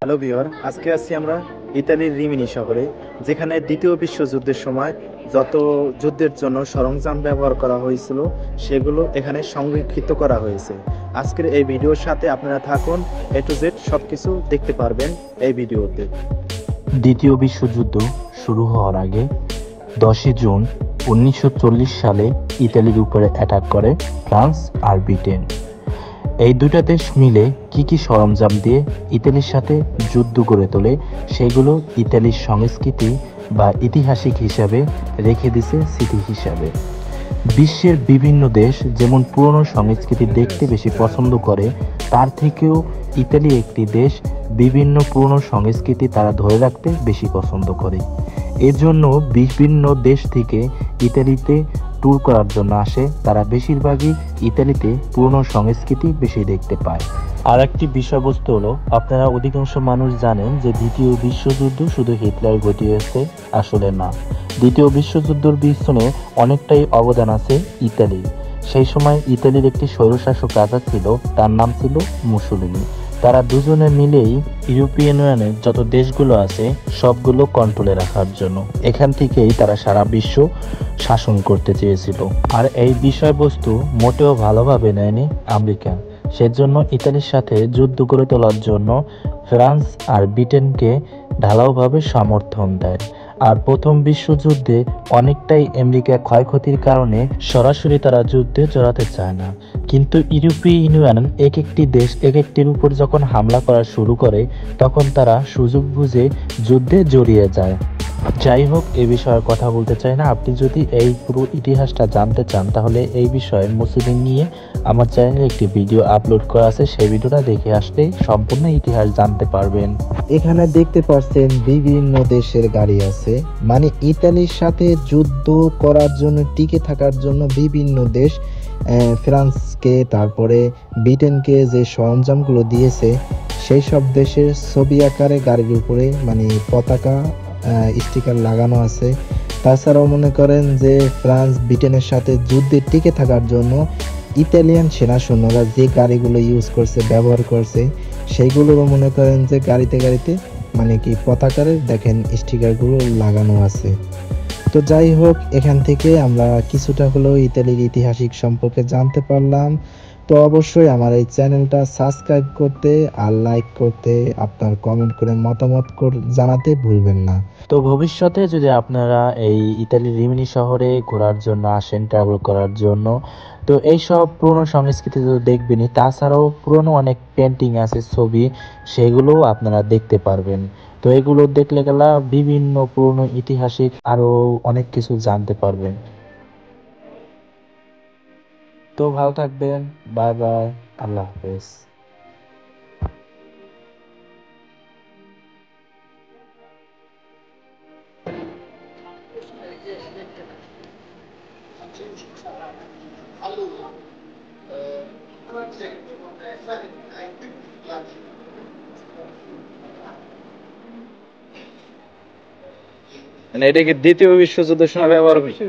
Hello viewer, আজকে আছি আমরা ইতালির রিমিনি শহরে, যেখানে দ্বিতীয় বিশ্বযুদ্ধের সময় যত যুদ্ধের জন্য সরঞ্জাম ব্যবহার করা হয়েছিল সেগুলো এখানে সংরক্ষিত করা হয়েছে। আজকের এই ভিডিওর সাথে আপনারা থাকুন, এ টু জেড সব কিছু দেখতে পারবেন এই ভিডিওতে। দ্বিতীয় বিশ্বযুদ্ধ শুরু হওয়ার আগে 10 জুন 1940 সালে ইতালির উপরে অ্যাটাক করে ফ্রান্স আর ব্রিটেন। এই দুটা দেশ মিলে কি সরঞ্জাম দিয়ে ইতালির সাথে যুদ্ধ গড়ে তোলে সেগুলো ইতালির সংস্কৃতি বা ইতিহাসিক হিসাবে রেখে দিছে স্মৃতি হিসাবে। বিশ্বের বিভিন্ন দেশ যেমন পুরনো সংস্কৃতি দেখতে বেশি পছন্দ করে, তার থেকেও ইতালি একটি দেশ বিভিন্ন পুরনো সংস্কৃতি তারা ধরে রাখতে বেশি পছন্দ করে। এর জন্য বিভিন্ন দেশ থেকে ইতালিতে ট্যুর করার জন্য আসে, তারা বেশিরভাগই ইতালিতে পুরনো সংস্কৃতি বেশি দেখতে পায়। আর একটি বিষয়বস্তু হলো, আপনারা অধিকাংশ মানুষ জানেন যে দ্বিতীয় বিশ্বযুদ্ধ শুধু হিটলার ঘটিয়েছে, আসলে না। দ্বিতীয় বিশ্বযুদ্ধের পিছনে অনেকটাই অবদান আছে ইতালির। সেই সময় ইতালির একটি স্বৈরশাসক রাজা ছিল, তার নাম ছিল মুসোলিনি। তারা দুজনে মিলেই ইউরোপিয়ান ইউনিয়নের যত দেশগুলো আছে সবগুলো কন্ট্রোলে রাখার জন্য এখান থেকেই তারা সারা বিশ্ব শাসন করতে চেয়েছিল। আর এই বিষয়বস্তু মোটেও ভালোভাবে নেয়নি আমেরিকা। সেজন্য ইতালির সাথে যুদ্ধ করে তোলার জন্য ফ্রান্স আর ব্রিটেনকে ঢালাওভাবে সমর্থন দেয়। আর প্রথম বিশ্বযুদ্ধে অনেকটাই আমেরিকা ক্ষয়ক্ষতির কারণে সরাসরি তারা যুদ্ধে জড়াতে চায় না। কিন্তু ইউরোপীয় ইউনিয়ন এক একটি দেশ এক একটির উপর যখন হামলা করা শুরু করে, তখন তারা সুযোগ বুঝে যুদ্ধে জড়িয়ে যায়। যাই হোক, এ বিষয়ে কথা বলতে চাই না। আপনি যদি এই পুরো ইতিহাসটা জানতে চান তাহলে এই বিষয়ে মুসলিম নিয়ে আমার চ্যানেলে একটি ভিডিও আপলোড করা আছে, সেই ভিডিওটা দেখে আসলে সম্পূর্ণ ইতিহাস জানতে পারবেন। এখানে দেখতে পাচ্ছেন বিভিন্ন দেশের গাড়ি আছে, মানে ইতালির সাথে যুদ্ধ করার জন্য টিকে থাকার জন্য বিভিন্ন দেশ ফ্রান্সকে তারপরে ব্রিটেনকে যে সরঞ্জামগুলো দিয়েছে সেই সব দেশের ছবি আকারে গাড়ির উপরে মানে পতাকা স্টিকার লাগানো আছে। তাছাড়াও মনে করেন যে ফ্রান্স ব্রিটেনের সাথে যুদ্ধে টিকে থাকার জন্য ইতালিয়ান সেনা সৈন্যরা যে গাড়িগুলো ইউজ করছে ব্যবহার করছে সেইগুলোরও মনে করেন যে গাড়িতে গাড়িতে মানে কি পতাকার দেখেন স্টিকারগুলো লাগানো আছে। তো যাই হোক, এখান থেকে আমরা কিছুটা হলেও ইতালির ইতিহাসিক সম্পর্কে জানতে পারলাম। তো অবশ্যই আমার এই চ্যানেলটা সাবস্ক্রাইব করতে আর লাইক করতে, আপনার কমেন্ট করে মতামত জানাতে ভুলবেন না। তো ভবিষ্যতে যদি আপনারা এই ইতালির রিমিনি শহরে ঘোরার জন্য আসেন, ট্রাভেল করার জন্য, তো এইসব পুরনো সংস্কৃতি তো দেখবেনই, তাছাড়াও পুরনো অনেক পেন্টিং আছে, ছবি, সেগুলোও আপনারা দেখতে পারবেন। তো এগুলো দেখলে গেলা বিভিন্ন পুরনো ইতিহাসিক আরো অনেক কিছু জানতে পারবেন। তো ভালো থাকবেন, বাই বাই, আল্লাহ হাফেজ। মানে এটা কি দ্বিতীয় বিশ্বযুদ্ধের সময় ব্যবহার হয়েছে?